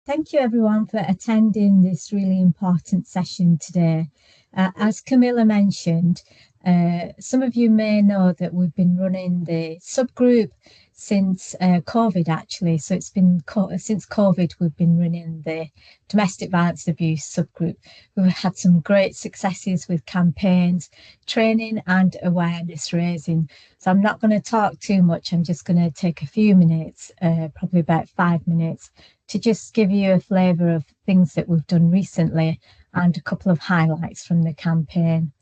Thank you everyone for attending this really important session today. As Camilla mentioned, some of you may know that we've been running the subgroup since COVID actually. So it's been since COVID we've been running the domestic violence abuse subgroup. We've had some great successes with campaigns, training and awareness raising. So I'm not going to talk too much. I'm just going to take a few minutes, probably about 5 minutes, to just give you a flavour of things that we've done recently and a couple of highlights from the campaign.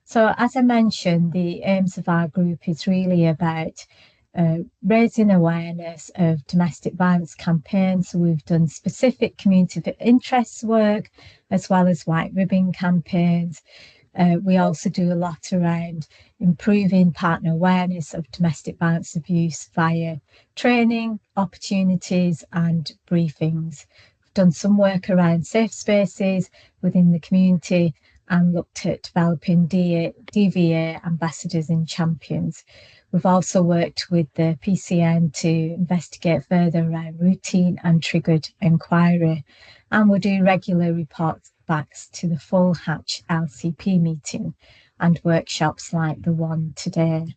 So as I mentioned, the aims of our group is really about raising awareness of domestic violence campaigns. So we've done specific community interests work as well as white ribbon campaigns. We also do a lot around improving partner awareness of domestic violence abuse via training, opportunities and briefings. We've done some work around safe spaces within the community and looked at developing DVA ambassadors and champions. We've also worked with the PCN to investigate further around routine and triggered inquiry, and we'll do regular reports backs to the full Hatch LCP meeting and workshops like the one today.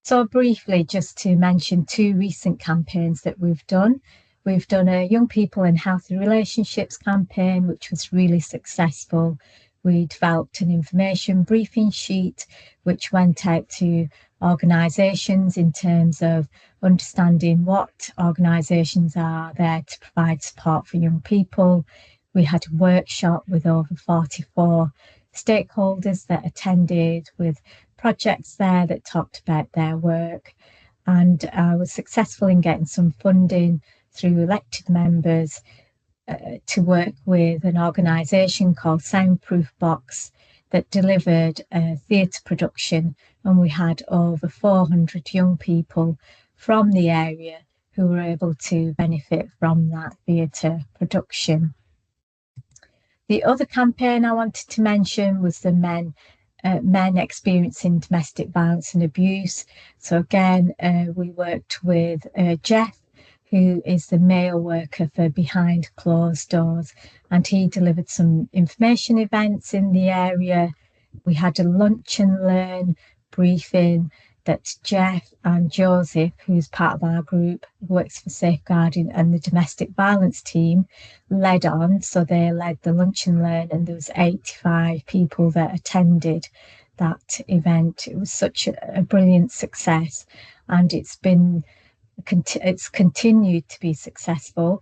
So briefly, just to mention two recent campaigns that we've done. We've done a Young People and Healthy Relationships campaign, which was really successful. We developed an information briefing sheet, which went out to organisations in terms of understanding what organisations are there to provide support for young people. We had a workshop with over 44 stakeholders that attended, with projects there that talked about their work. And I was successful in getting some funding through elected members to work with an organisation called Soundproof Box that delivered a theatre production, and we had over 400 young people from the area who were able to benefit from that theatre production. The other campaign I wanted to mention was the men experiencing domestic violence and abuse. So again, we worked with Jeff, who is the male worker for Behind Closed Doors, and he delivered some information events in the area. We had a lunch and learn briefing that Jeff and Joseph, who's part of our group, works for Safeguarding and the domestic violence team, led on. So they led the lunch and learn, and there was 85 people that attended that event. It was such a brilliant success, and it's continued to be successful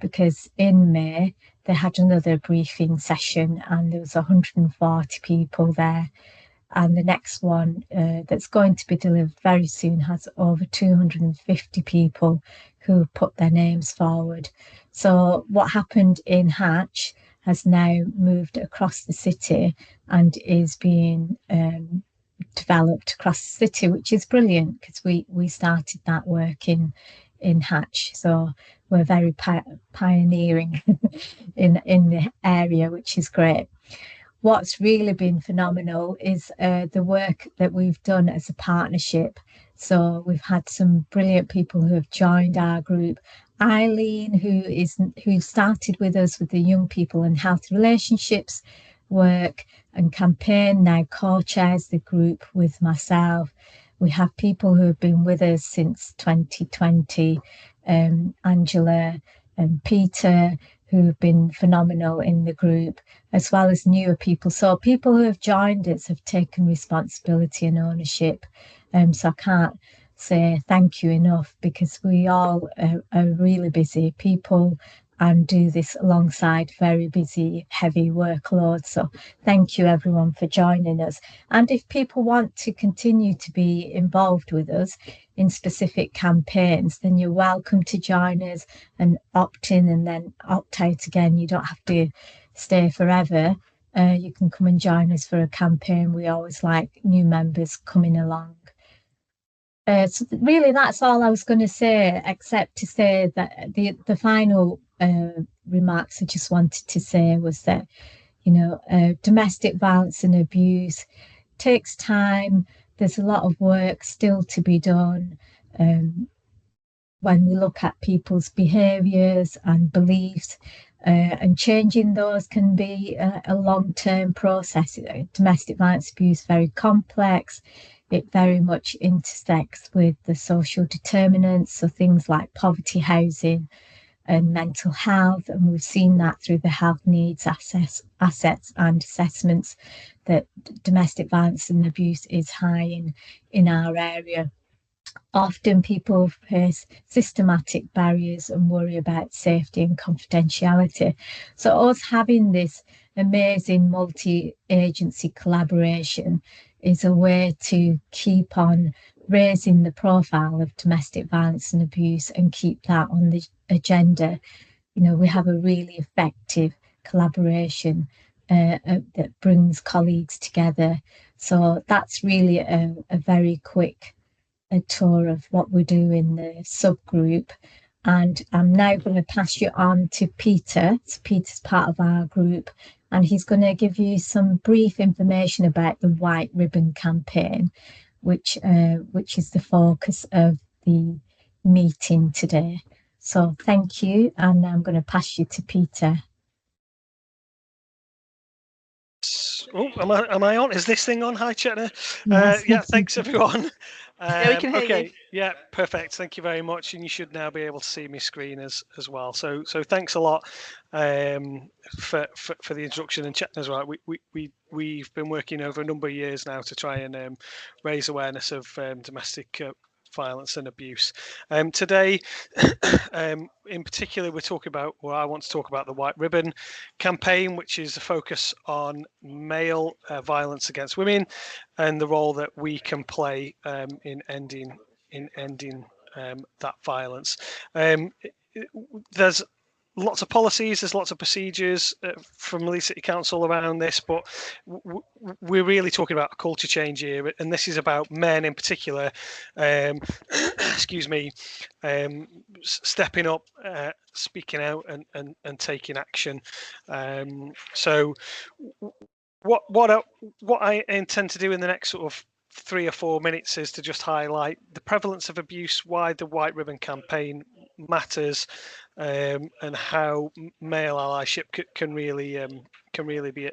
because in May they had another briefing session and there was 140 people there. And the next one that's going to be delivered very soon has over 250 people who put their names forward. So what happened in Hatch has now moved across the city and is being developed across the city, which is brilliant because we started that work in Hatch. So we're very pioneering in the area, which is great. What's really been phenomenal is the work that we've done as a partnership. So we've had some brilliant people who have joined our group. Eileen, who started with us with the Young People and Healthy Relationships work and campaign, now co-chairs the group with myself. We have people who have been with us since 2020, Angela and Peter, who have been phenomenal in the group, as well as newer people. So people who have joined us have taken responsibility and ownership. So I can't say thank you enough, because we all are really busy people and do this alongside very busy, heavy workloads. So thank you everyone for joining us. And if people want to continue to be involved with us in specific campaigns, then you're welcome to join us and opt in and then opt out again. You don't have to stay forever. You can come and join us for a campaign. We always like new members coming along. So really, that's all I was going to say, except to say that the final remarks I just wanted to say was that, domestic violence and abuse takes time. There's a lot of work still to be done. when we look at people's behaviours and beliefs, and changing those can be a long-term process. Domestic violence abuse is very complex. It very much intersects with the social determinants, so things like poverty, housing, and mental health. And we've seen that through the health needs assets and assessments, that domestic violence and abuse is high in our area. Often people face systematic barriers and worry about safety and confidentiality. So us having this amazing multi-agency collaboration is a way to keep on raising the profile of domestic violence and abuse and keep that on the agenda. We have a really effective collaboration that brings colleagues together. So that's really a very quick a tour of what we do in the subgroup. And I'm now going to pass you on to Peter. So Peter's part of our group, and he's going to give you some brief information about the White Ribbon campaign, which is the focus of the meeting today. So thank you, and I'm going to pass you to Peter. Oh, am I on? Is this thing on? Hi, Chetna. Yes. Yeah, thanks everyone. Yeah, we can hear okay, you. Yeah, perfect. Thank you very much, and you should now be able to see my screen as well. So thanks a lot for the introduction. And Chetna's right. We've been working over a number of years now to try and raise awareness of domestic violence and abuse. Today, in particular, we're talking about, or I want to talk about the White Ribbon campaign, which is a focus on male violence against women and the role that we can play in ending that violence. There's lots of policies, there's lots of procedures from Leeds City Council around this, but we're really talking about a culture change here, and this is about men in particular, excuse me, stepping up, speaking out, and taking action. So what I intend to do in the next sort of 3 or 4 minutes is to just highlight the prevalence of abuse, why the White Ribbon campaign matters, and how male allyship can really be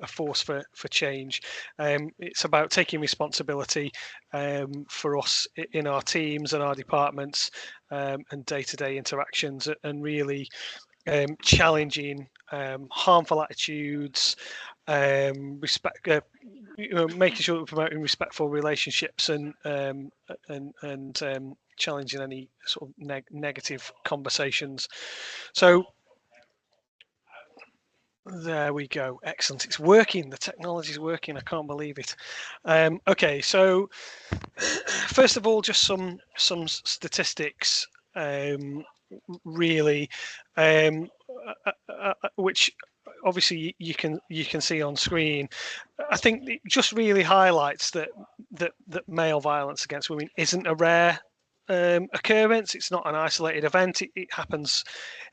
a force for change. It's about taking responsibility for us in our teams and our departments, and day-to-day interactions, and really challenging harmful attitudes, respect, making sure that we're promoting respectful relationships, and challenging any sort of negative conversations. So there we go. Excellent. It's working. The technology is working. I can't believe it. Okay, so first of all, just some statistics, really, which obviously you can see on screen. I think it just really highlights that male violence against women isn't a rare occurrence. It's not an isolated event. It happens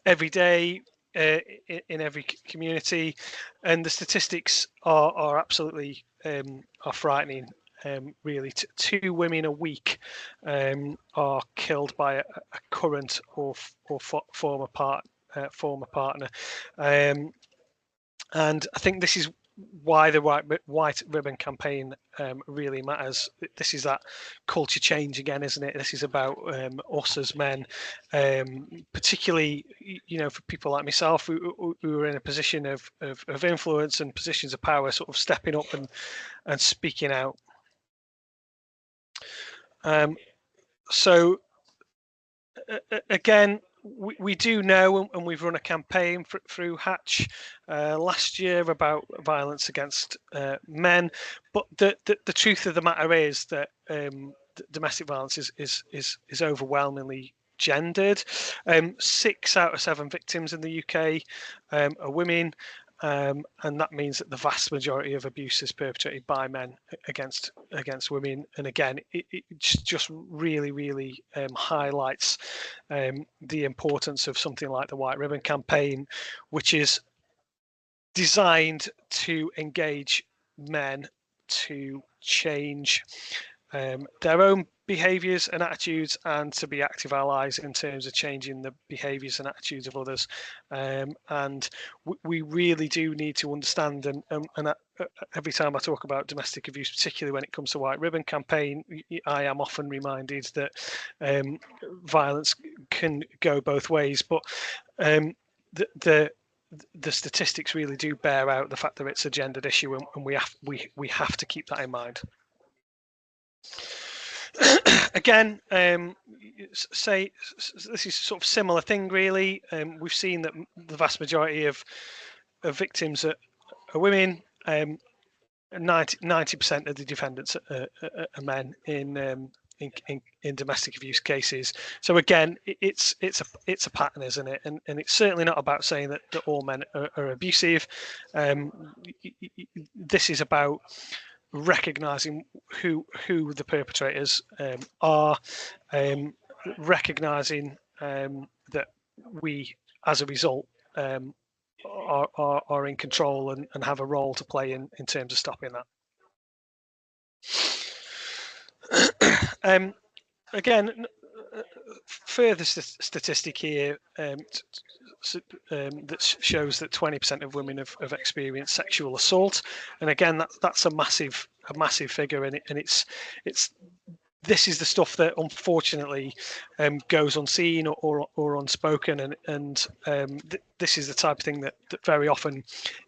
every day in every community, and the statistics are absolutely are frightening. Really, 2 women a week are killed by a current or former partner, and I think this is why the White Ribbon campaign really matters. This is that culture change again, isn't it? This is about us as men, particularly, for people like myself who are in a position of influence and positions of power, sort of stepping up and speaking out. So again, we do know, and we've run a campaign through Hatch last year about violence against men. But the truth of the matter is that domestic violence is overwhelmingly gendered. 6 out of 7 victims in the UK are women. And that means that the vast majority of abuse is perpetrated by men against women. And again, it just really highlights the importance of something like the White Ribbon campaign, which is designed to engage men to change their own behaviours and attitudes, and to be active allies in terms of changing the behaviours and attitudes of others. And we really do need to understand, and every time I talk about domestic abuse, particularly when it comes to White Ribbon Campaign, I am often reminded that violence can go both ways, but the statistics really do bear out the fact that it's a gendered issue, and we have to keep that in mind. Again, say this is sort of similar thing really. We've seen that the vast majority of victims are women. 90% of the defendants are men in domestic abuse cases. So again, it's a pattern, isn't it? And it's certainly not about saying that all men are abusive. This is about recognizing who the perpetrators are, recognizing that we, as a result, are in control and have a role to play in terms of stopping that. Again, further statistic here that shows that 20% of women have experienced sexual assault, and again that's a massive figure, and it's this is the stuff that unfortunately goes unseen or unspoken, and this is the type of thing that very often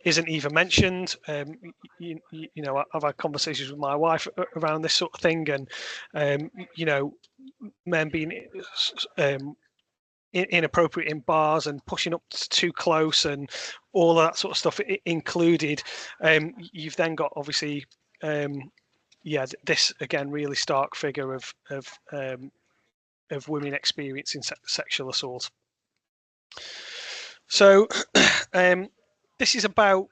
isn't even mentioned. You know, I've had conversations with my wife around this sort of thing, and you know, men being inappropriate in bars and pushing up too close and all of that sort of stuff included. You've then got obviously this again really stark figure of women experiencing sexual assault. So this is about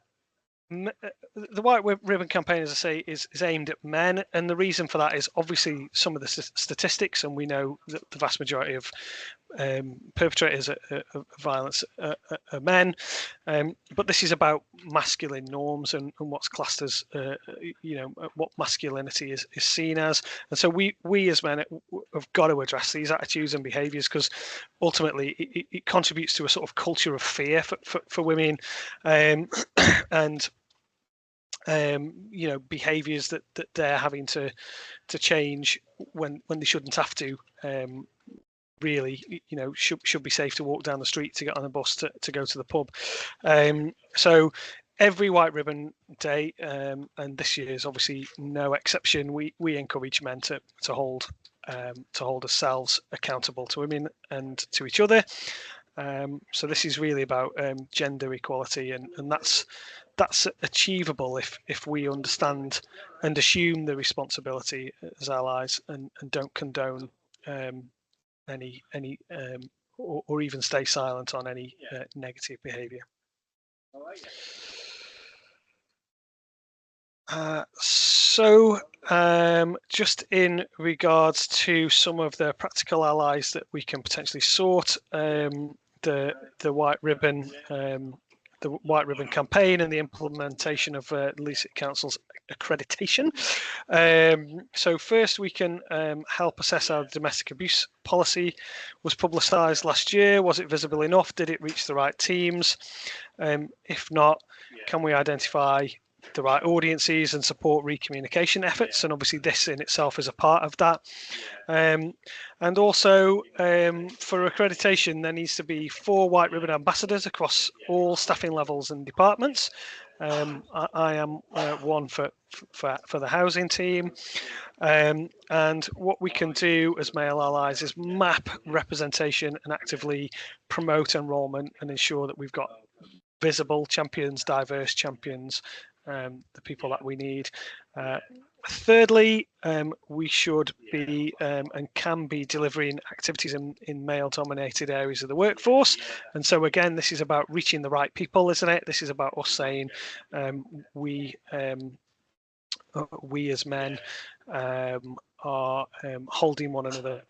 the White Ribbon Campaign, as I say, is aimed at men, and the reason for that is obviously some of the statistics, and we know that the vast majority of perpetrators of violence are men, but this is about masculine norms and what's classed as what masculinity is seen as, and so we as men have got to address these attitudes and behaviours, because ultimately it contributes to a sort of culture of fear for women, and behaviours that they're having to change when they shouldn't have to. Really, you know, should be safe to walk down the street, to get on a bus, to go to the pub. So every White Ribbon Day, and this year is obviously no exception, we encourage men to hold ourselves accountable to women and to each other. So this is really about gender equality, and that's achievable if we understand and assume the responsibility as allies, and don't condone any or even stay silent on any negative behaviour. So just in regards to some of the practical allies that we can potentially sort, the White Ribbon Campaign and the implementation of Leeds City Council's accreditation. So first we can help assess how the domestic abuse policy was publicised last year. Was it visible enough? Did it reach the right teams? If not, can we identify the right audiences and support re-communication efforts? And obviously this in itself is a part of that. And also for accreditation, there needs to be 4 White Ribbon ambassadors across all staffing levels and departments. I am one for the housing team, and what we can do as male allies is map representation and actively promote enrolment and ensure that we've got visible champions, diverse champions, the people that we need. Thirdly, we should be and can be delivering activities in male-dominated areas of the workforce. And so again, this is about reaching the right people, isn't it? This is about us saying we as men are holding one another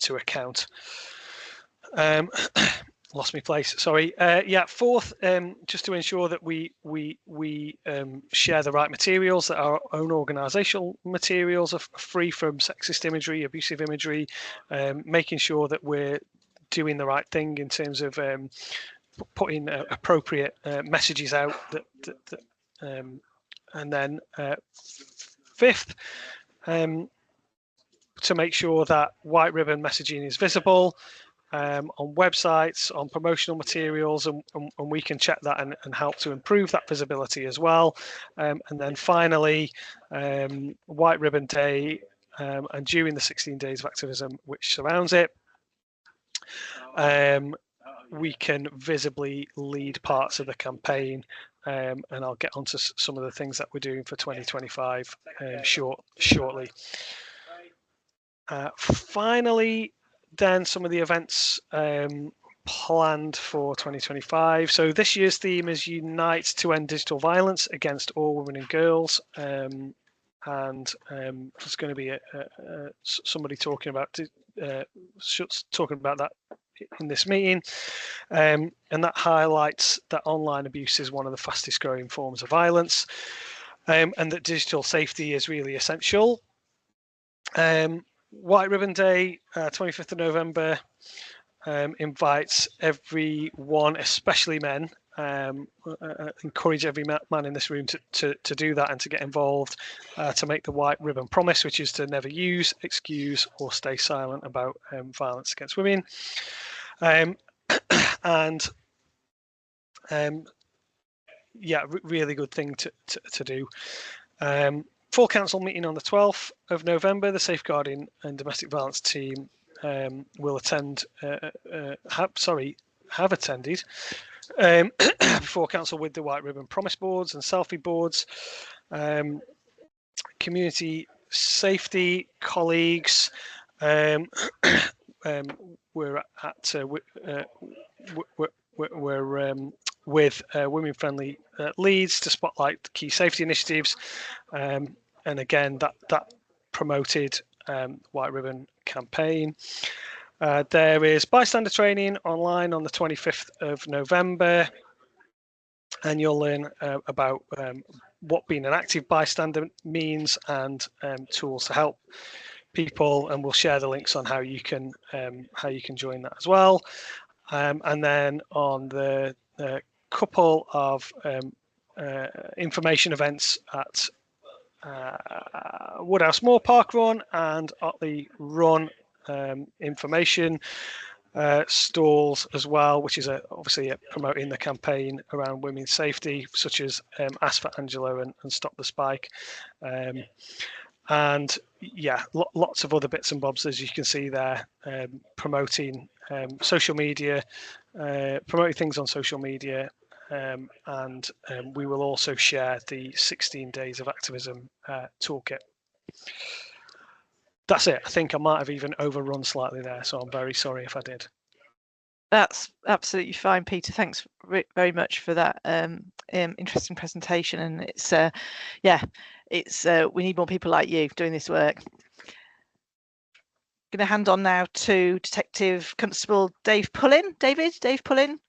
to account. lost my place. Sorry. Yeah. Fourth, just to ensure that we share the right materials, that our own organisational materials are free from sexist imagery, abusive imagery, making sure that we're doing the right thing in terms of putting appropriate messages out. And then fifth, to make sure that white ribbon messaging is visible on websites, on promotional materials, and we can check that and help to improve that visibility as well. And then finally, White Ribbon Day and during the 16 days of activism which surrounds it, we can visibly lead parts of the campaign, and I'll get onto some of the things that we're doing for 2025 shortly. Finally, then some of the events planned for 2025. So this year's theme is Unite to End Digital Violence Against All Women and Girls. And there's going to be somebody talking about that in this meeting. And that highlights that online abuse is one of the fastest growing forms of violence, and that digital safety is really essential. White Ribbon Day, 25th of November, invites everyone, especially men, encourage every man in this room to do that and to get involved, to make the White Ribbon Promise, which is to never use, excuse, or stay silent about violence against women. Yeah, really good thing to do. Full council meeting on the 12th of November. The Safeguarding and Domestic Violence team will attend. Have attended before council with the White Ribbon Promise boards and selfie boards. Community safety colleagues. We're at with women-friendly leads to spotlight key safety initiatives, and again that promoted White Ribbon campaign. There is bystander training online on the 25th of November, and you'll learn about what being an active bystander means and tools to help people, and we'll share the links on how you can join that as well. And then on the couple of information events at Woodhouse Moor Park Run and Otley Run, information stalls as well, which is obviously promoting the campaign around women's safety, such as Ask for Angela and Stop the Spike. And yeah, lots of other bits and bobs, as you can see there, promoting social media, promoting things on social media, and we will also share the 16 Days of Activism toolkit. That's it. I think I might have even overrun slightly there, so I'm very sorry if I did. That's absolutely fine, Peter. Thanks very much for that interesting presentation. And it's we need more people like you doing this work. Going to hand on now to Detective Constable Dave Pullin. Dave Pullin,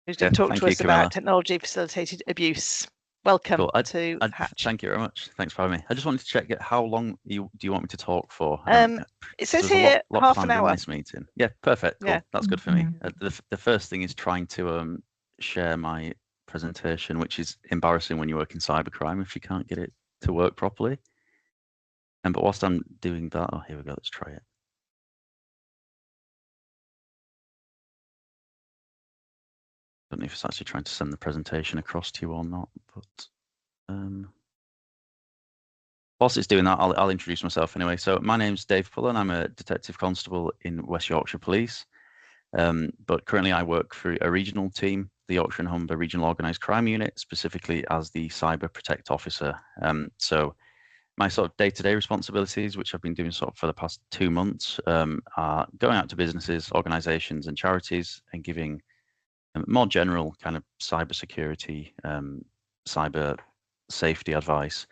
who's going to talk to us about technology facilitated abuse. Welcome to Hatch. Thank you very much. Thanks for having me. I just wanted to check how long do you want me to talk for? It says here half an hour. In this meeting. Yeah, perfect. Cool. Yeah. That's good for me. The first thing is trying to share my presentation, which is embarrassing when you work in cybercrime if you can't get it to work properly. But whilst I'm doing that, here we go. Let's try it. I don't know if it's actually trying to send the presentation across to you or not, but whilst it's doing that, I'll introduce myself anyway. So my name's Dave Pullin. I'm a detective constable in West Yorkshire Police, but currently I work for a regional team, the Yorkshire and Humber Regional Organised Crime Unit, specifically as the Cyber Protect Officer. So my sort of day-to-day responsibilities, which I've been doing sort of for the past 2 months, are going out to businesses, organisations and charities and giving more general kind of cybersecurity, cyber safety advice,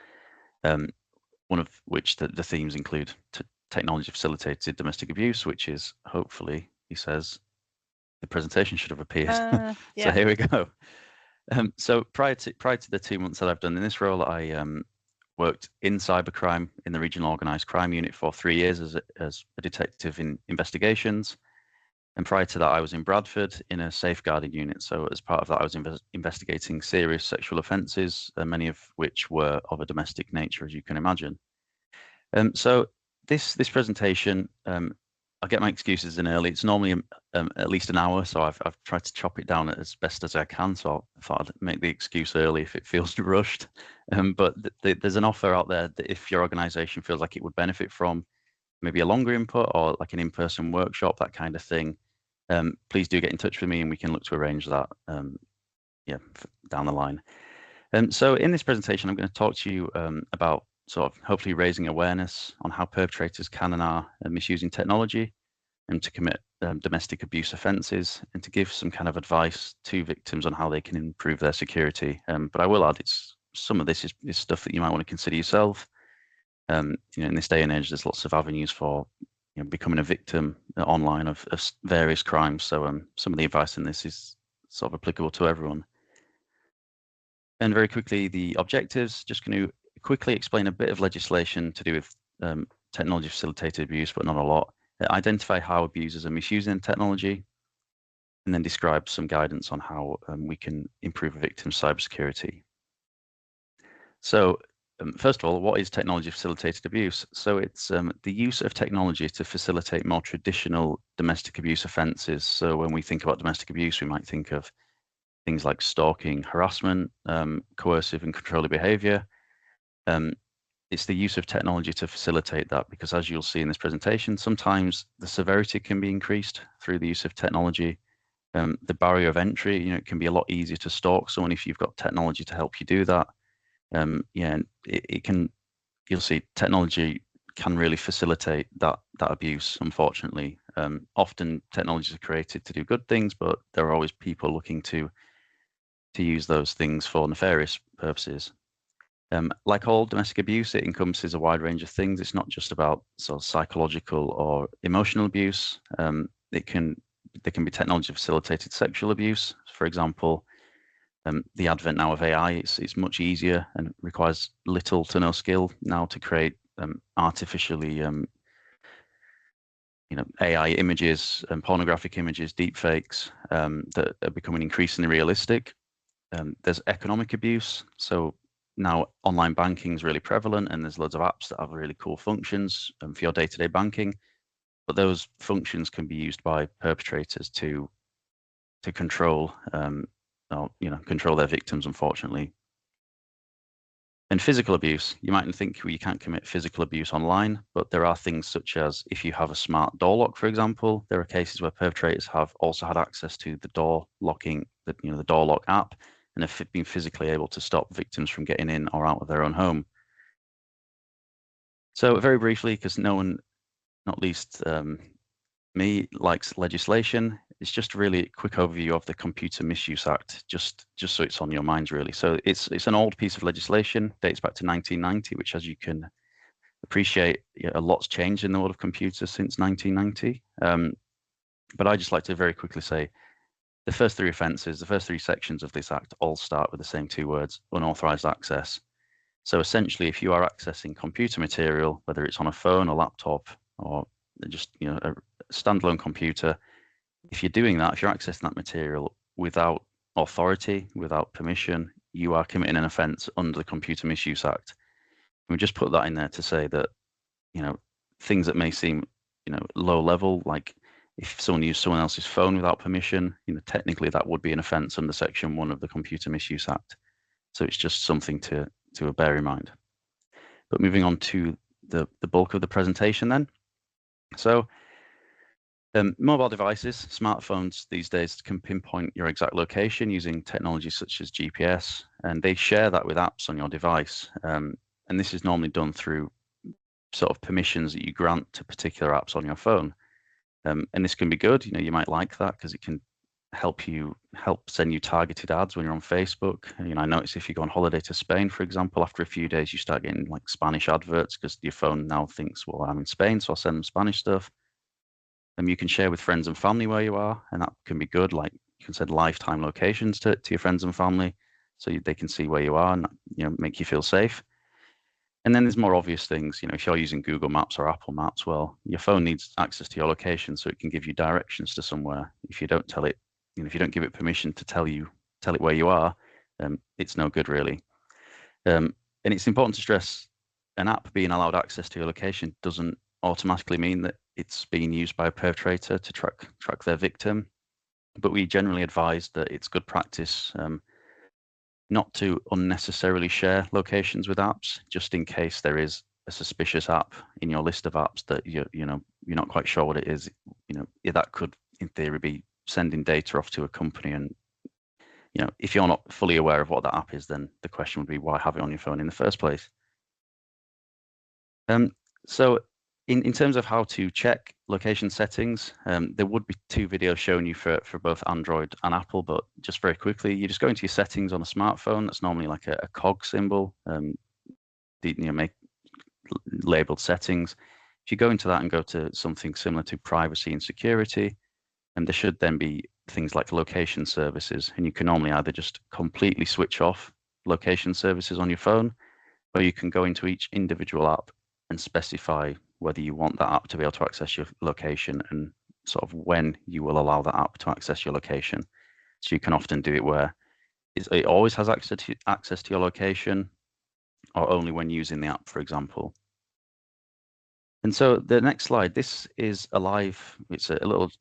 one of which the themes include technology facilitated domestic abuse, which is hopefully, he says, the presentation should have appeared. Yeah. So here we go. So prior to the 2 months that I've done in this role, I worked in cybercrime in the regional organised crime unit for 3 years as a detective in investigations. And prior to that, I was in Bradford in a safeguarding unit. So as part of that, I was investigating serious sexual offences, many of which were of a domestic nature, as you can imagine. So this presentation, I'll get my excuses in early. It's normally at least an hour, so I've tried to chop it down as best as I can. So I thought I'd make the excuse early if it feels rushed. But there's an offer out there that if your organisation feels like it would benefit from maybe a longer input or like an in-person workshop, that kind of thing, please do get in touch with me and we can look to arrange that down the line. So in this presentation, I'm going to talk to you about sort of hopefully raising awareness on how perpetrators can and are misusing technology and to commit domestic abuse offences, and to give some kind of advice to victims on how they can improve their security. But I will add, some of this is stuff that you might want to consider yourself. In this day and age, there's lots of avenues for becoming a victim online of various crimes. So some of the advice in this is sort of applicable to everyone. And very quickly, the objectives, just going to quickly explain a bit of legislation to do with technology facilitated abuse, but not a lot. Identify how abusers are misusing technology, and then describe some guidance on how we can improve a victim's cybersecurity. So first of all, what is technology facilitated abuse? So it's the use of technology to facilitate more traditional domestic abuse offences. So when we think about domestic abuse, we might think of things like stalking, harassment, coercive and controlling behaviour. It's the use of technology to facilitate that, because as you'll see in this presentation, sometimes the severity can be increased through the use of technology. The barrier of entry, it can be a lot easier to stalk someone if you've got technology to help you do that. It can, you'll see technology can really facilitate that abuse, unfortunately. Often technologies are created to do good things, but there are always people looking to use those things for nefarious purposes. Like all domestic abuse, it encompasses a wide range of things. It's not just about sort of psychological or emotional abuse. There can be technology facilitated sexual abuse. For example, the advent now of AI, it's much easier and requires little to no skill now to create artificially AI images and pornographic images, deepfakes that are becoming increasingly realistic. There's economic abuse. So now online banking is really prevalent, and there's loads of apps that have really cool functions for your day-to-day banking. But those functions can be used by perpetrators to control control their victims, unfortunately. And physical abuse, you mightn't think you can't commit physical abuse online, but there are things such as if you have a smart door lock, for example, there are cases where perpetrators have also had access to the door locking, the door lock app, and have been physically able to stop victims from getting in or out of their own home. So very briefly, because no one, not least me, likes legislation, it's just a really quick overview of the Computer Misuse Act, just so it's on your minds, really. So it's an old piece of legislation, dates back to 1990, which, as you can appreciate, a lot's changed in the world of computers since 1990. But I just like to very quickly say the first three offences, the first three sections of this Act all start with the same two words: unauthorised access. So essentially, if you are accessing computer material, whether it's on a phone, a laptop, or just a standalone computer, if you're doing that, if you're accessing that material without authority, without permission, you are committing an offence under the Computer Misuse Act. And we just put that in there to say that, things that may seem, low level, like if someone used someone else's phone without permission, technically that would be an offence under Section 1 of the Computer Misuse Act. So it's just something to bear in mind. But moving on to the bulk of the presentation then. So mobile devices, smartphones these days can pinpoint your exact location using technology such as GPS, and they share that with apps on your device. And this is normally done through sort of permissions that you grant to particular apps on your phone. And this can be good. You might like that because it can help send you targeted ads when you're on Facebook. I notice if you go on holiday to Spain, for example, after a few days you start getting like Spanish adverts because your phone now thinks, well, I'm in Spain, so I'll send them Spanish stuff. You can share with friends and family where you are, and that can be good. Like you can set lifetime locations to your friends and family, so they can see where you are and make you feel safe. And then there's more obvious things. If you're using Google Maps or Apple Maps, well, your phone needs access to your location so it can give you directions to somewhere. If you don't tell it, if you don't give it permission to tell it where you are, it's no good really. And it's important to stress, an app being allowed access to your location doesn't automatically mean that it's being used by a perpetrator to track their victim. But we generally advise that it's good practice not to unnecessarily share locations with apps, just in case there is a suspicious app in your list of apps that you're not quite sure what it is. That could, in theory, be sending data off to a company, and if you're not fully aware of what that app is, then the question would be, why have it on your phone in the first place? So in terms of how to check location settings, there would be 2 videos showing you for both Android and Apple, but just very quickly, you just go into your settings on a smartphone. That's normally like a cog symbol, make labeled settings. If you go into that and go to something similar to privacy and security, and there should then be things like location services, and you can normally either just completely switch off location services on your phone, or you can go into each individual app and specify whether you want that app to be able to access your location and sort of when you will allow that app to access your location. So you can often do it where it always has access to your location, or only when using the app, for example. And so the next slide, this is it's a little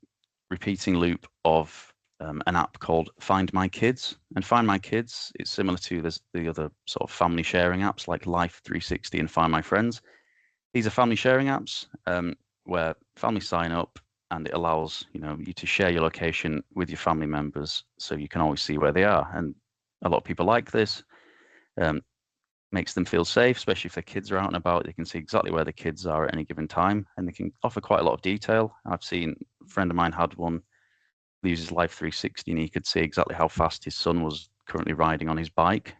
repeating loop of an app called Find My Kids. And Find My Kids is similar to the other sort of family sharing apps like Life360 and Find My Friends. These are family sharing apps where families sign up, and it allows you to share your location with your family members, so you can always see where they are. And a lot of people like this. Makes them feel safe, especially if their kids are out and about. They can see exactly where the kids are at any given time, and they can offer quite a lot of detail. I've seen a friend of mine had one, he uses Life360, and he could see exactly how fast his son was currently riding on his bike.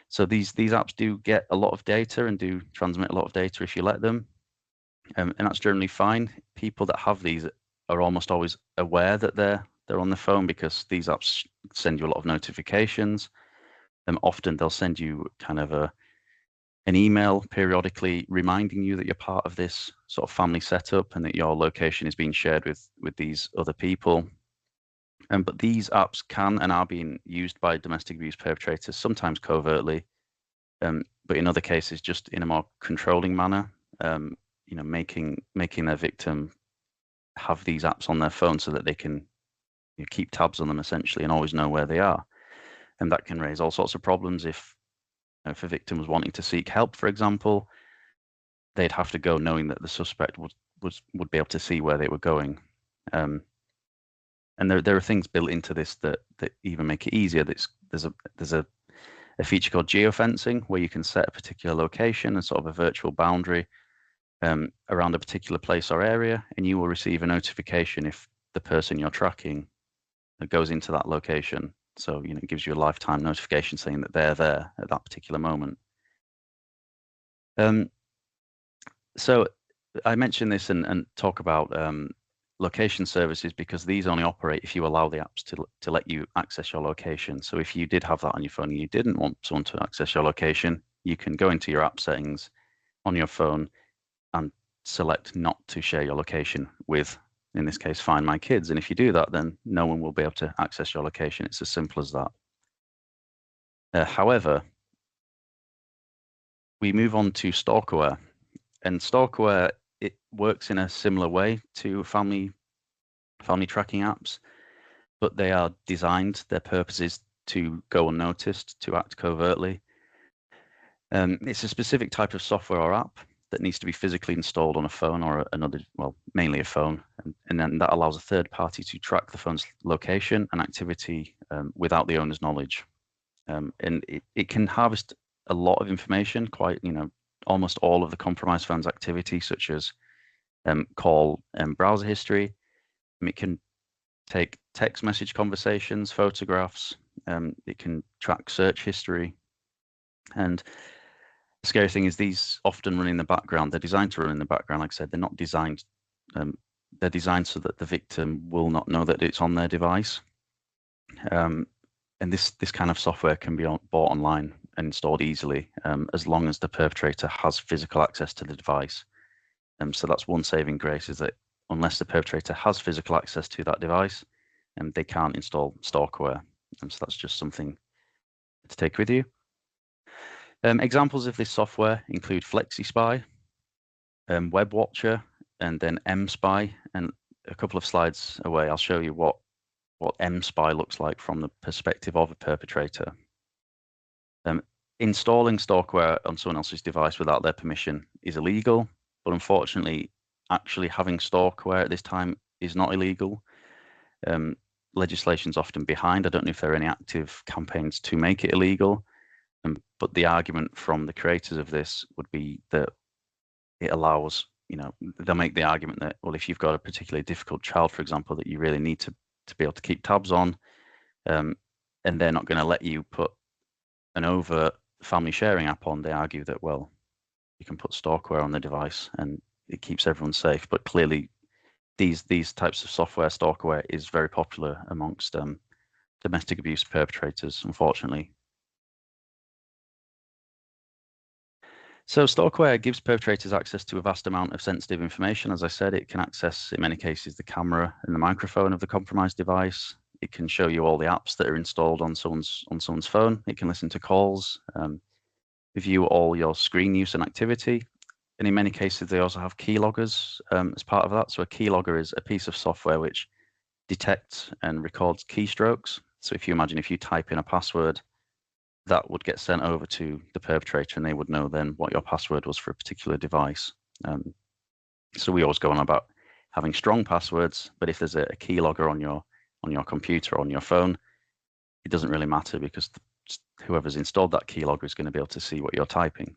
So these apps do get a lot of data and do transmit a lot of data if you let them, and that's generally fine. People that have these are almost always aware that they're on the phone, because these apps send you a lot of notifications. Often they'll send you kind of an email periodically reminding you that you're part of this sort of family setup and that your location is being shared with these other people. But these apps can and are being used by domestic abuse perpetrators, sometimes covertly, but in other cases just in a more controlling manner, making their victim have these apps on their phone so that they can keep tabs on them essentially and always know where they are. And that can raise all sorts of problems. If a victim was wanting to seek help, for example, they'd have to go knowing that the suspect would be able to see where they were going. And there are things built into this that even make it easier. There's a feature called geofencing, where you can set a particular location and sort of a virtual boundary around a particular place or area, and you will receive a notification if the person you're tracking goes into that location. So it gives you a lifetime notification saying that they're there at that particular moment. So I mentioned this and talk about location services, because these only operate if you allow the apps to let you access your location. So if you did have that on your phone and you didn't want someone to access your location, you can go into your app settings on your phone and select not to share your location with, in this case, Find My Kids. And if you do that, then no one will be able to access your location. It's as simple as that. However, we move on to Stalkerware. And Stalkerware, it works in a similar way to family tracking apps, but they are designed, their purpose is to go unnoticed, to act covertly. It's a specific type of software or app that needs to be physically installed on a phone or another, well, mainly a phone, and then that allows a third party to track the phone's location and activity without the owner's knowledge. And it can harvest a lot of information, almost all of the compromised phone's activity, such as call and browser history. It can take text message conversations, photographs. It can track search history. And the scary thing is these often run in the background. They're designed to run in the background. Like I said, they're not designed they're designed so that the victim will not know that it's on their device. And this kind of software can be bought online and installed easily, as long as the perpetrator has physical access to the device. So that's one saving grace, is that unless the perpetrator has physical access to that device, they can't install stalkerware. So that's just something to take with you. Examples of this software include FlexiSpy, WebWatcher, and then mSpy. And a couple of slides away, I'll show you what mSpy looks like from the perspective of a perpetrator. Installing stalkerware on someone else's device without their permission is illegal, but unfortunately, actually having stalkerware at this time is not illegal. Legislation's often behind. I don't know if there are any active campaigns to make it illegal, but the argument from the creators of this would be that it allows, they'll make the argument that, well, if you've got a particularly difficult child, for example, that you really need to be able to keep tabs on, and they're not going to let you put an overt family sharing app on, they argue that, well, you can put stalkerware on the device and it keeps everyone safe. But clearly, these types of software, stalkerware, is very popular amongst domestic abuse perpetrators, unfortunately. So stalkerware gives perpetrators access to a vast amount of sensitive information. As I said, it can access, in many cases, the camera and the microphone of the compromised device. It can show you all the apps that are installed on someone's phone. It can listen to calls, review all your screen use and activity. And in many cases, they also have keyloggers as part of that. So a keylogger is a piece of software which detects and records keystrokes. So if you imagine, if you type in a password, that would get sent over to the perpetrator, and they would know then what your password was for a particular device. So we always go on about having strong passwords, but if there's a keylogger on your computer or on your phone, it doesn't really matter, because whoever's installed that keylogger is going to be able to see what you're typing.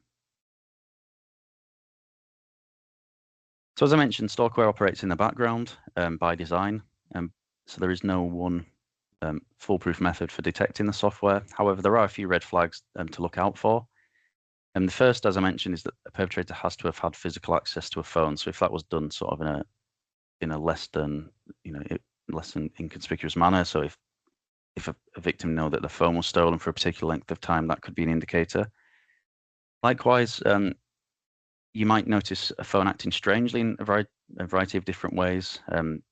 So as I mentioned, stalkerware operates in the background by design. So there is no one foolproof method for detecting the software. However, there are a few red flags to look out for. And the first, as I mentioned, is that a perpetrator has to have had physical access to a phone. So if that was done sort of in a less than inconspicuous manner, so if a victim know that the phone was stolen for a particular length of time, that could be an indicator. Likewise, you might notice a phone acting strangely in a variety of different ways.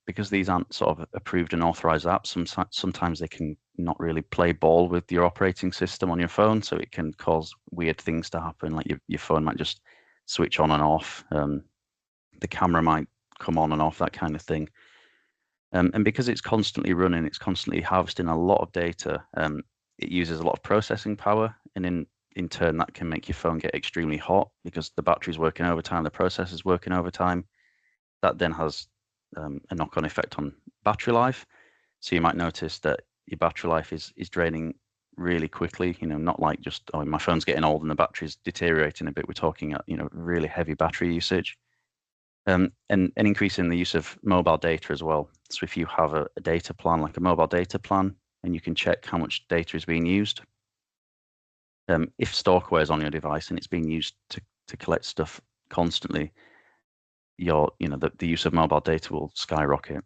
Because these aren't sort of approved and authorized apps, sometimes they can not really play ball with your operating system on your phone, so it can cause weird things to happen, like your phone might just switch on and off, the camera might come on and off, that kind of thing. And because it's constantly running, it's constantly harvesting a lot of data, it uses a lot of processing power, and in turn, that can make your phone get extremely hot because the battery's working overtime, the processor's working overtime. That then has a knock-on effect on battery life. So you might notice that your battery life is draining really quickly, not like just, oh, my phone's getting old and the battery's deteriorating a bit. We're talking, really heavy battery usage. And an increase in the use of mobile data as well. So if you have a data plan, like a mobile data plan, and you can check how much data is being used. If stalkerware is on your device and it's being used to collect stuff constantly, the use of mobile data will skyrocket.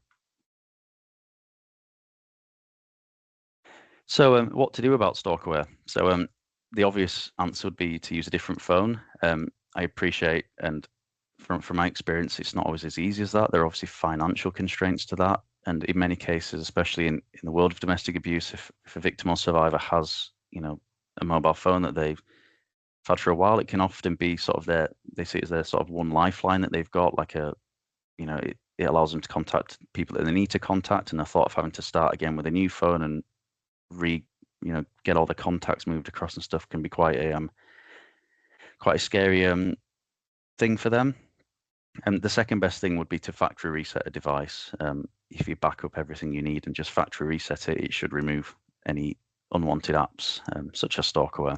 So what to do about stalkerware? So the obvious answer would be to use a different phone. I appreciate, and from my experience, it's not always as easy as that. There are obviously financial constraints to that. And in many cases, especially in the world of domestic abuse, if a victim or survivor has, a mobile phone that they've had for a while, it can often be sort of they see it as their sort of one lifeline that they've got, like it allows them to contact people that they need to contact, and the thought of having to start again with a new phone and get all the contacts moved across and stuff can be quite a scary thing for them. And the second best thing would be to factory reset a device. If you back up everything you need and just factory reset it, it should remove any unwanted apps, such as stalkerware.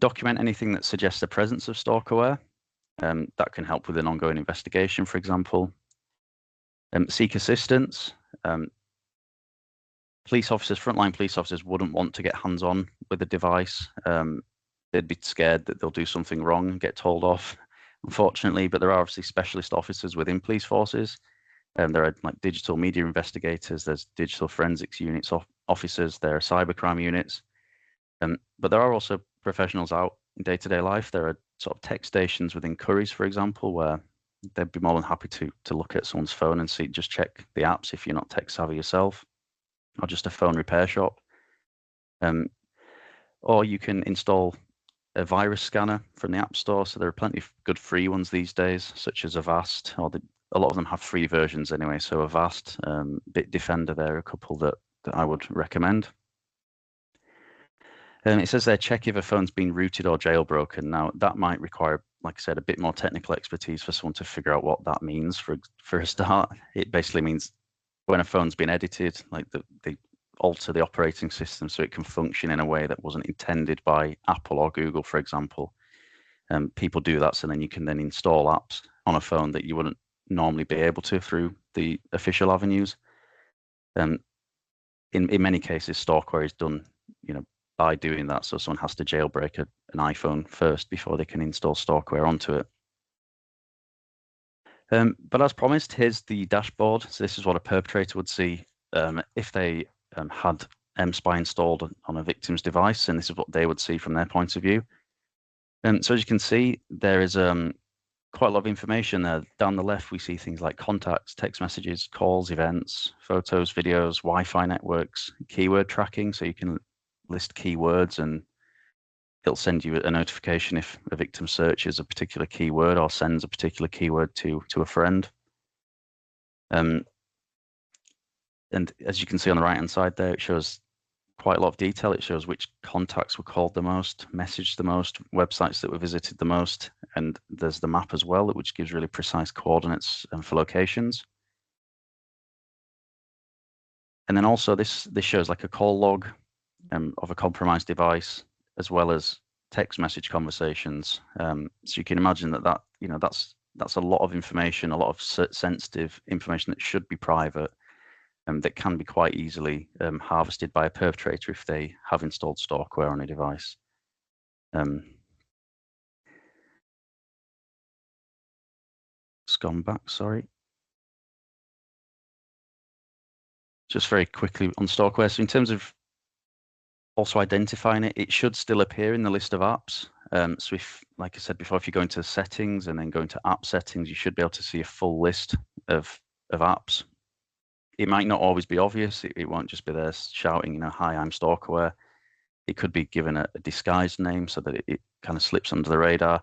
Document anything that suggests the presence of stalkerware. That can help with an ongoing investigation, for example. Seek assistance. Frontline police officers wouldn't want to get hands-on with the device. They'd be scared that they'll do something wrong and get told off. unfortunately, but there are obviously specialist officers within police forces. There are like digital media investigators, there's digital forensics units officers, there are cybercrime units. But there are also professionals out in day-to-day life. There are sort of tech stations within Currys, for example, where they'd be more than happy to look at someone's phone and see, just check the apps if you're not tech savvy yourself, or just a phone repair shop. Or you can install a virus scanner from the App Store. So there are plenty of good free ones these days, such as Avast, or a lot of them have free versions anyway. So Avast, Bitdefender, there are a couple that I would recommend. It says there, check if a phone's been rooted or jailbroken. Now, that might require, like I said, a bit more technical expertise for someone to figure out what that means. For a start, it basically means when a phone's been edited, like they alter the operating system so it can function in a way that wasn't intended by Apple or Google, for example. People do that, so then you can then install apps on a phone that you wouldn't normally be able to through the official avenues. In many cases, stalkware is done, by doing that. So someone has to jailbreak an iPhone first before they can install stalkware onto it. But as promised, here's the dashboard. So this is what a perpetrator would see if they had mSpy installed on a victim's device, and this is what they would see from their point of view. So as you can see, there is quite a lot of information there. Down the left, we see things like contacts, text messages, calls, events, photos, videos, Wi-Fi networks, keyword tracking. So you can list keywords and it'll send you a notification if a victim searches a particular keyword or sends a particular keyword to a friend. And as you can see on the right-hand side there, it shows quite a lot of detail. It shows which contacts were called the most, messaged the most, websites that were visited the most, and there's the map as well, which gives really precise coordinates for locations. And then also this shows like a call log of a compromised device, as well as text message conversations. So you can imagine that's a lot of information, a lot of sensitive information that should be private, that can be quite easily harvested by a perpetrator if they have installed stalkware on a device. Just gone back, sorry. Just very quickly on stalkware. So in terms of also identifying it, it should still appear in the list of apps. So if, like I said before, if you go into settings and then go into app settings, you should be able to see a full list of apps. It might not always be obvious. It won't just be there shouting, hi, I'm stalkware. It could be given a disguised name so that it kind of slips under the radar.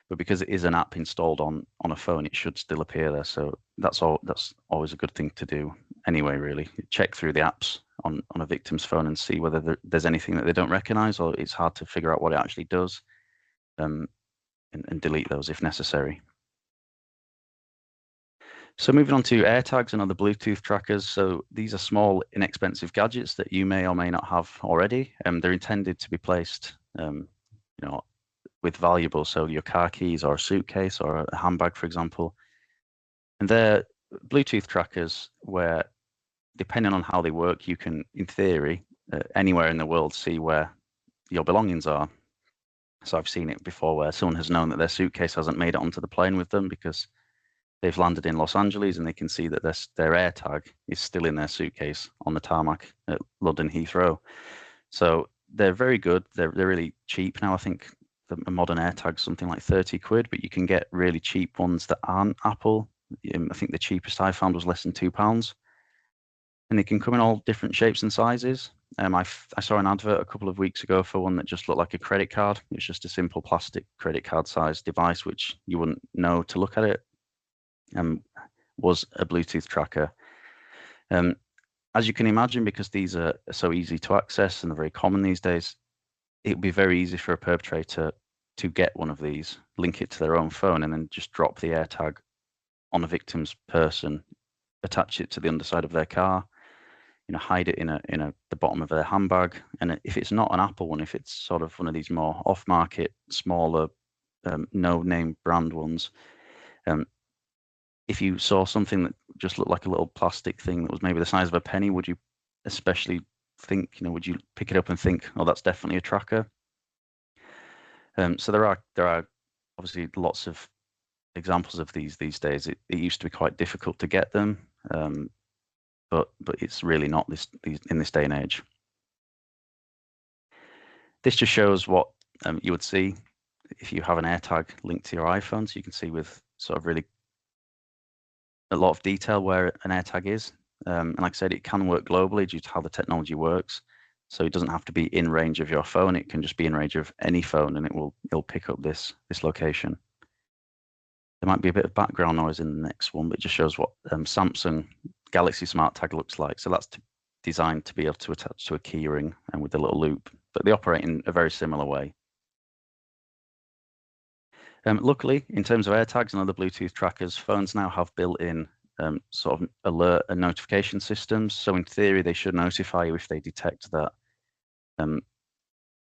But because it is an app installed on a phone, it should still appear there. So that's always a good thing to do anyway, really. Check through the apps on a victim's phone and see whether there's anything that they don't recognize, or it's hard to figure out what it actually does, and delete those if necessary. So moving on to AirTags and other Bluetooth trackers. So these are small, inexpensive gadgets that you may or may not have already. They're intended to be placed, with valuables, so your car keys or a suitcase or a handbag, for example. And they're Bluetooth trackers where, depending on how they work, you can, in theory, anywhere in the world see where your belongings are. So I've seen it before where someone has known that their suitcase hasn't made it onto the plane with them because they've landed in Los Angeles and they can see that their AirTag is still in their suitcase on the tarmac at London Heathrow. So they're very good. They're really cheap now. I think a modern AirTag's something like 30 quid, but you can get really cheap ones that aren't Apple. I think the cheapest I found was less than £2. And they can come in all different shapes and sizes. I saw an advert a couple of weeks ago for one that just looked like a credit card. It's just a simple plastic credit card sized device, which you wouldn't know to look at it. Was a Bluetooth tracker. As you can imagine, because these are so easy to access and are very common these days, it would be very easy for a perpetrator to get one of these, link it to their own phone, and then just drop the AirTag on a victim's person, attach it to the underside of their car, hide it in the bottom of their handbag. And if it's not an Apple one, if it's sort of one of these more off-market, smaller, no-name brand ones, if you saw something that just looked like a little plastic thing that was maybe the size of a penny, would you especially think, would you pick it up and think, oh, that's definitely a tracker? So there are obviously lots of examples of these days. It used to be quite difficult to get them, but it's really not in this day and age. This just shows what you would see if you have an AirTag linked to your iPhone, so you can see with sort of really a lot of detail where an AirTag is. And like I said, it can work globally due to how the technology works. So it doesn't have to be in range of your phone. It can just be in range of any phone, and it'll pick up this location. There might be a bit of background noise in the next one, but it just shows what Samsung Galaxy Smart Tag looks like. So that's designed to be able to attach to a key ring and with a little loop, but they operate in a very similar way. Luckily, in terms of AirTags and other Bluetooth trackers, phones now have built-in sort of alert and notification systems. So in theory, they should notify you if they detect that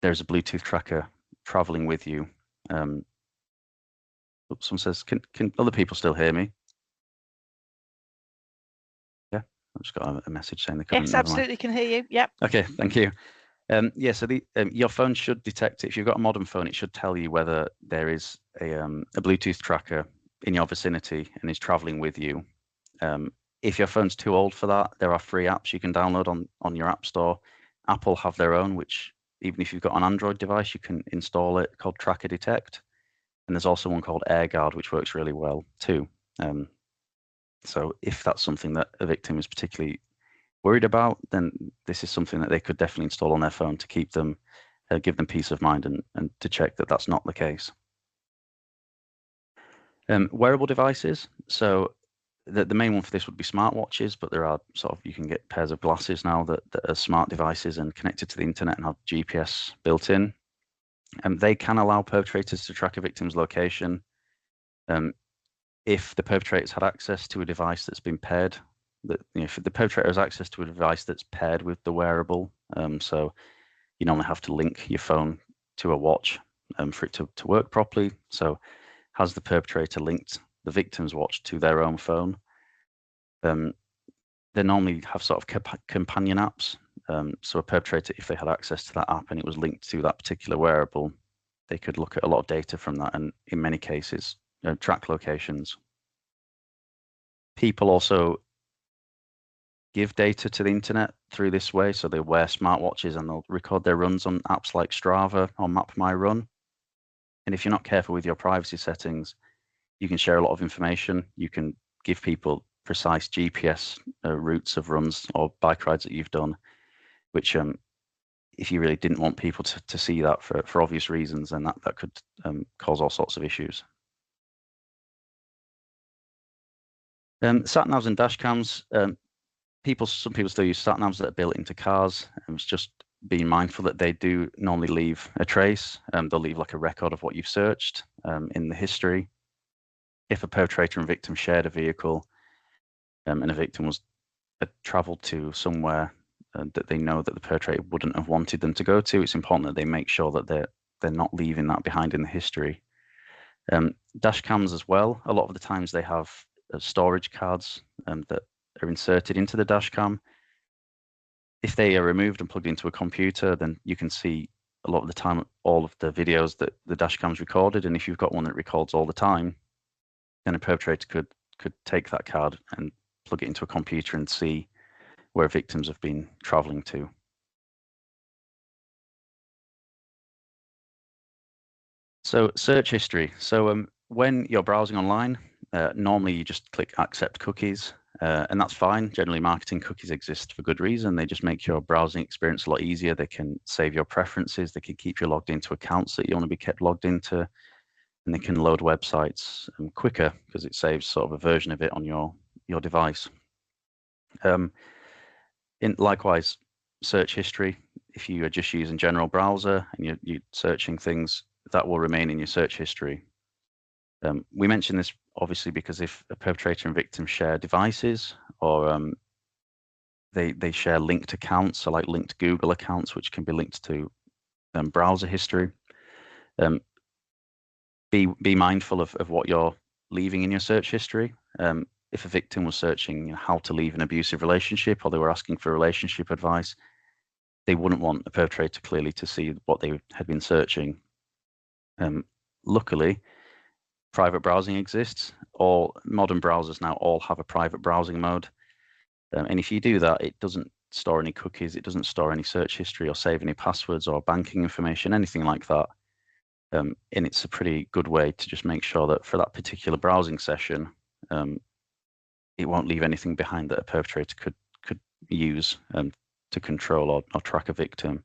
there's a Bluetooth tracker traveling with you. Someone says, can other people still hear me? Yeah, I've just got a message saying they couldn't. Yes, absolutely can hear you. Yep. Okay, thank you. Yeah, so your phone should detect it. If you've got a modern phone, it should tell you whether there is a Bluetooth tracker in your vicinity and is traveling with you. If your phone's too old for that, there are free apps you can download on your app store. Apple have their own, which even if you've got an Android device, you can install it, called Tracker Detect. And there's also one called AirGuard, which works really well too. So if that's something that a victim is particularly worried about, then this is something that they could definitely install on their phone to keep them, give them peace of mind and to check that that's not the case. Wearable devices. So the main one for this would be smartwatches, but there are you can get pairs of glasses now that are smart devices and connected to the internet and have GPS built in. They can allow perpetrators to track a victim's location if the perpetrator's had access to a device that's been paired. If the perpetrator has access to a device that's paired with the wearable, so you normally have to link your phone to a watch for it to work properly. So has the perpetrator linked the victim's watch to their own phone? They normally have sort of companion apps. So a perpetrator, if they had access to that app and it was linked to that particular wearable, they could look at a lot of data from that and in many cases track locations. People also give data to the internet through this way. So they wear smartwatches and they'll record their runs on apps like Strava or MapMyRun. And if you're not careful with your privacy settings, you can share a lot of information. You can give people precise GPS routes of runs or bike rides that you've done, which if you really didn't want people to see that for obvious reasons, then that could cause all sorts of issues. Sat-navs and dash cams. Some people still use sat-navs that are built into cars. It's just being mindful that they do normally leave a trace. They'll leave like a record of what you've searched in the history. If a perpetrator and victim shared a vehicle and a victim was traveled to somewhere that they know that the perpetrator wouldn't have wanted them to go to, it's important that they make sure that they're not leaving that behind in the history. Dash cams as well. A lot of the times they have storage cards that are inserted into the dash cam. If they are removed and plugged into a computer, then you can see a lot of the time all of the videos that the dash cam's recorded. And if you've got one that records all the time, then a perpetrator could take that card and plug it into a computer and see where victims have been traveling to. So search history. So when you're browsing online, normally you just click accept cookies, and that's fine. Generally, marketing cookies exist for good reason. They just make your browsing experience a lot easier. They can save your preferences. They can keep you logged into accounts that you want to be kept logged into, and they can load websites quicker because it saves sort of a version of it on your device. Likewise, search history. If you are just using general browser and you're searching things, that will remain in your search history. We mention this obviously because if a perpetrator and victim share devices or they share linked accounts, so like linked Google accounts, which can be linked to browser history. Be mindful of what you're leaving in your search history. If a victim was searching how to leave an abusive relationship, or they were asking for relationship advice, they wouldn't want a perpetrator clearly to see what they had been searching. Luckily, private browsing exists. All modern browsers now all have a private browsing mode. And if you do that, it doesn't store any cookies, it doesn't store any search history or save any passwords or banking information, anything like that. And it's a pretty good way to just make sure that for that particular browsing session, it won't leave anything behind that a perpetrator could use to control or track a victim.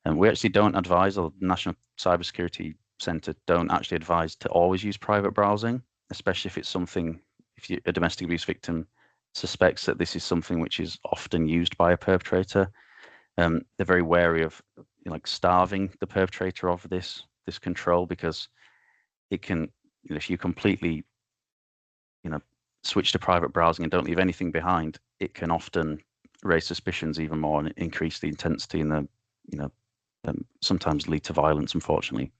And we actually don't advise, or the National Cybersecurity Centre don't actually advise to always use private browsing, especially if it's something, if a domestic abuse victim suspects that this is something which is often used by a perpetrator. They're very wary of like starving the perpetrator of this control, because it can, if you completely switch to private browsing and don't leave anything behind, it can often raise suspicions even more and increase the intensity and the sometimes lead to violence, unfortunately.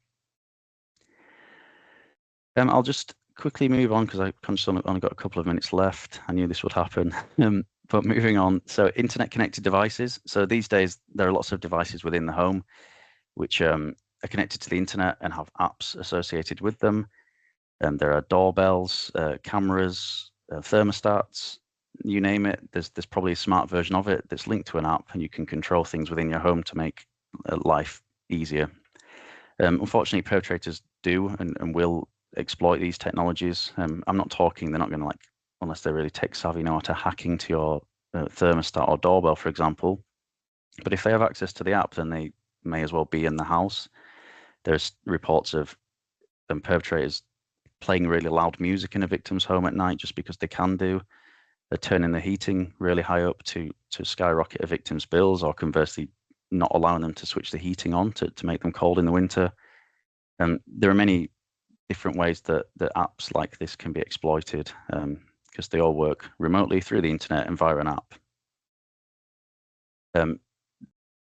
I'll just quickly move on because I only got a couple of minutes left. I knew this would happen. But moving on, so internet connected devices. So these days there are lots of devices within the home which are connected to the internet and have apps associated with them. And there are doorbells, cameras, thermostats, you name it. There's probably a smart version of it that's linked to an app, and you can control things within your home to make life easier. Unfortunately, perpetrators do and will exploit these technologies. I'm not talking, they're not going to, like, unless they're really tech savvy, know how to hack into your thermostat or doorbell, for example. But if they have access to the app, then they may as well be in the house. There's reports of perpetrators playing really loud music in a victim's home at night just because they can do. They're turning the heating really high up to skyrocket a victim's bills, or conversely not allowing them to switch the heating on to make them cold in the winter. There are many different ways that apps like this can be exploited, because they all work remotely through the internet and via an app.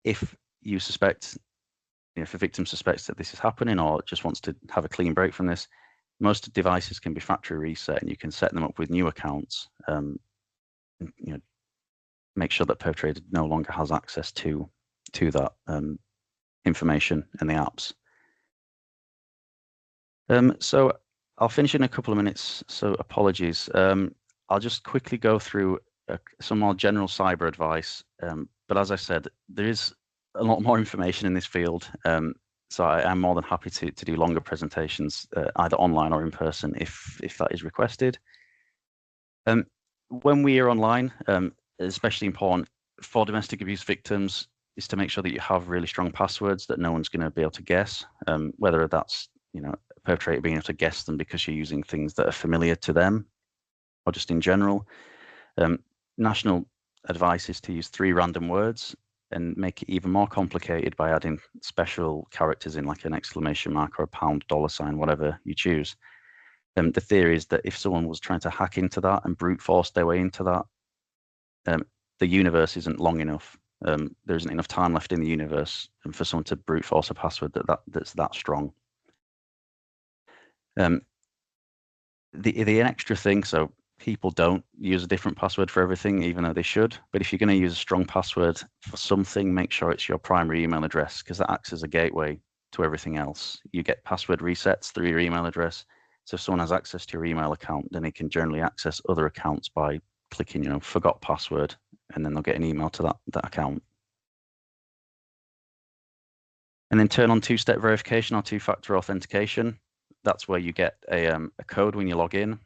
If you suspect, if a victim suspects that this is happening or just wants to have a clean break from this, most devices can be factory reset, and you can set them up with new accounts. Make sure that perpetrator no longer has access to that information in the apps. So I'll finish in a couple of minutes, so apologies. I'll just quickly go through some more general cyber advice. But as I said, there is a lot more information in this field. So I'm more than happy to do longer presentations, either online or in person, if that is requested. When we are online, especially important for domestic abuse victims is to make sure that you have really strong passwords that no one's going to be able to guess, whether that's a perpetrator being able to guess them because you're using things that are familiar to them, or just in general. National advice is to use 3 random words and make it even more complicated by adding special characters in, like an exclamation mark or a pound, $sign, whatever you choose. The theory is that if someone was trying to hack into that and brute force their way into that, the universe isn't long enough. There isn't enough time left in the universe for someone to brute force a password that's that strong. The extra thing, so people don't use a different password for everything, even though they should. But if you're going to use a strong password for something, make sure it's your primary email address, because that acts as a gateway to everything else. You get password resets through your email address. So if someone has access to your email account, then they can generally access other accounts by clicking, forgot password, and then they'll get an email to that account. And then turn on 2-step verification or 2-factor authentication. That's where you get a code when you log in.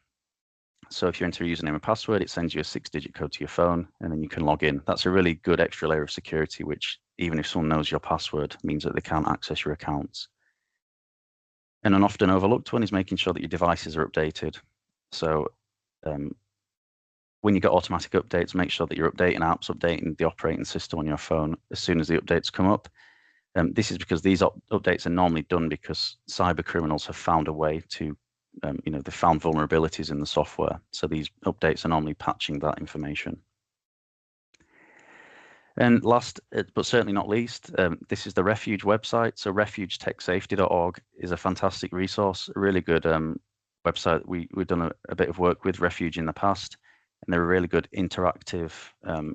So if you enter a username and password, it sends you a 6-digit code to your phone, and then you can log in. That's a really good extra layer of security, which even if someone knows your password, means that they can't access your accounts. And an often overlooked one is making sure that your devices are updated. So when you get automatic updates, make sure that you're updating apps, updating the operating system on your phone as soon as the updates come up. This is because these updates are normally done because cyber criminals have found a way to, they found vulnerabilities in the software. So these updates are normally patching that information. And last, but certainly not least, this is the Refuge website. So refugetechsafety.org is a fantastic resource, a really good website. We've done a bit of work with Refuge in the past, and there are really good interactive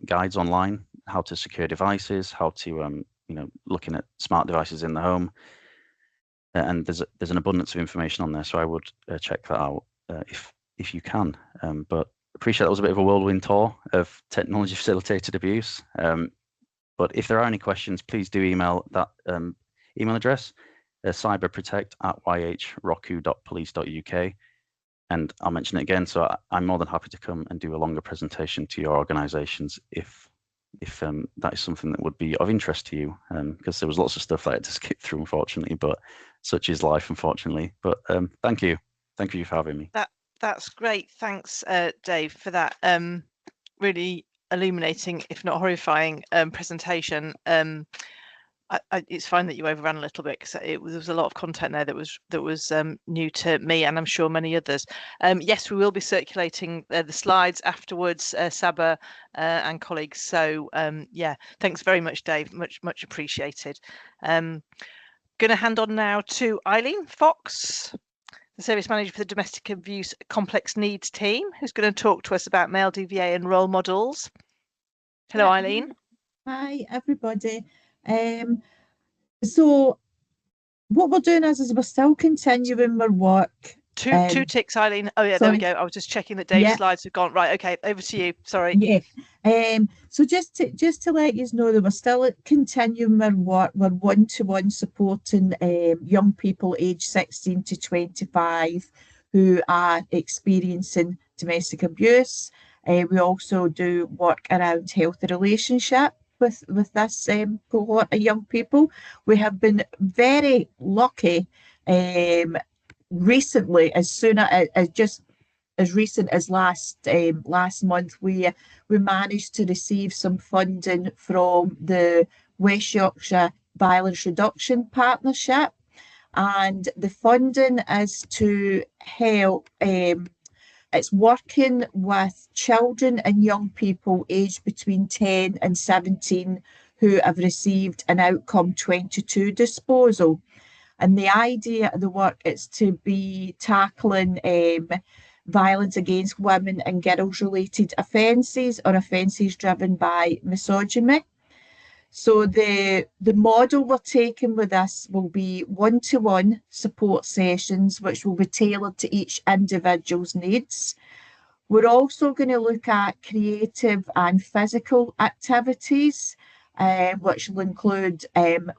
guides online, how to secure devices, how to, looking at smart devices in the home. and there's an abundance of information on there, so I would check that out if you can. But appreciate that was a bit of a whirlwind tour of technology facilitated abuse. But if there are any questions, please do email that email address, cyberprotect@yhroku.police.uk. And I'll mention it again. So I'm more than happy to come and do a longer presentation to your organisations if that is something that would be of interest to you, because there was lots of stuff I had to skip through, unfortunately, but such is life, unfortunately. But thank you for having me. That's great. Thanks, Dave, for that really illuminating, if not horrifying, presentation. It's fine that you overran a little bit, because there was a lot of content there that was new to me, and I'm sure many others. Yes, we will be circulating the slides afterwards, Saba and colleagues. So yeah, thanks very much, Dave. Much appreciated. Going to hand on now to Eileen Fox, the Service Manager for the Domestic Abuse Complex Needs team, who's going to talk to us about male DVA and role models. Hello, Eileen. Hi, everybody. So what we're doing is we're still continuing our work. Two ticks, Eileen. Oh yeah, sorry. There we go. I was just checking that Dave's slides have gone right. Okay, over to you. Sorry. Yeah. So just to let you know that we're still continuing our work. We're one-to-one supporting young people aged 16 to 25 who are experiencing domestic abuse. We also do work around healthy relationship with this cohort of young people. We have been very lucky recently, as recent as last month, we managed to receive some funding from the West Yorkshire Violence Reduction Partnership, and the funding is to help. It's working with children and young people aged between 10 and 17 who have received an outcome 22 disposal. And the idea of the work is to be tackling violence against women and girls related offences or offences driven by misogyny. So the model we're taking with this will be one-to-one support sessions, which will be tailored to each individual's needs. We're also going to look at creative and physical activities, which will include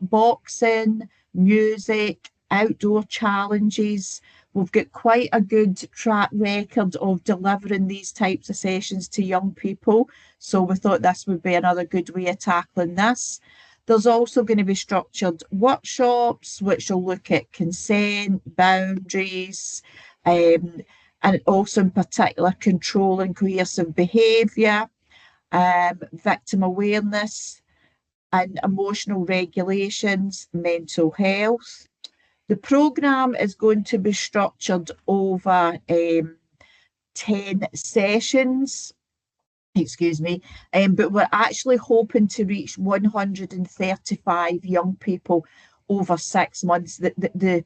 boxing, music, outdoor challenges. We've got quite a good track record of delivering these types of sessions to young people, so we thought this would be another good way of tackling this. There's also going to be structured workshops which will look at consent, boundaries, and also in particular control and coercive behaviour, victim awareness and emotional regulations, mental health. The programme is going to be structured over 10 sessions, but we're actually hoping to reach 135 young people over 6 months. The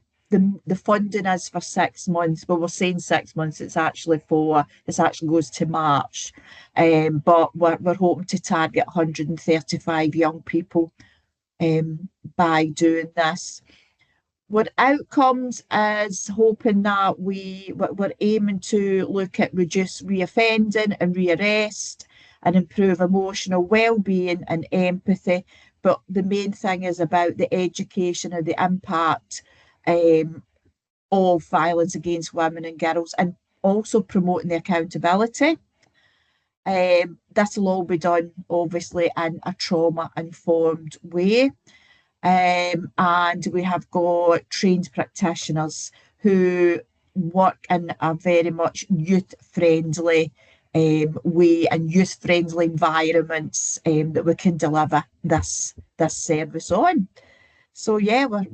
funding is for 6 months, but we're saying 6 months, it actually goes to March. But we're hoping to target 135 young people by doing this. What outcomes is hoping that we're aiming to look at reduce reoffending and rearrest and improve emotional well-being and empathy. But the main thing is about the education of the impact of violence against women and girls, and also promoting the accountability. This will all be done obviously in a trauma-informed way. And we have got trained practitioners who work in a very much youth-friendly way and youth-friendly environments that we can deliver this service on. So yeah, we're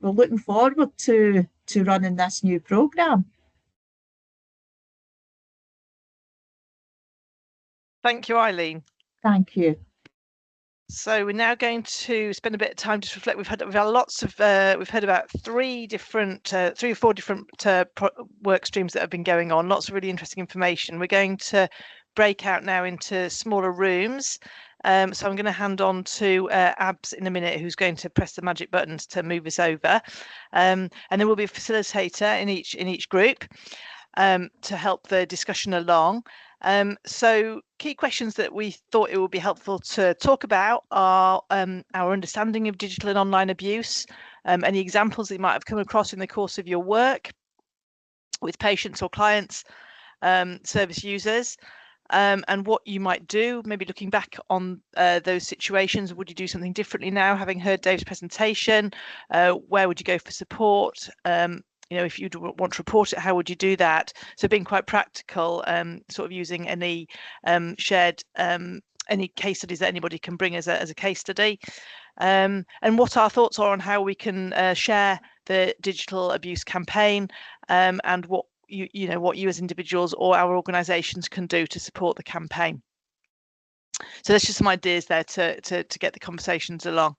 looking forward to running this new programme. Thank you, Eileen. Thank you. So we're now going to spend a bit of time to reflect. We've had lots of we've heard about three or four different work streams that have been going on. Lots of really interesting information. We're going to break out now into smaller rooms. So I'm going to hand on to Abs in a minute, who's going to press the magic buttons to move us over. And there will be a facilitator in each group to help the discussion along. So key questions that we thought it would be helpful to talk about are our understanding of digital and online abuse, any examples that you might have come across in the course of your work with patients or clients, service users, and what you might do, maybe looking back on those situations. Would you do something differently now, having heard Dave's presentation? Where would you go for support? If you want to report it, how would you do that? So being quite practical, sort of using any shared any case studies that anybody can bring as a case study, and what our thoughts are on how we can share the digital abuse campaign, and what you as individuals or our organisations can do to support the campaign. So there's just some ideas there to get the conversations along.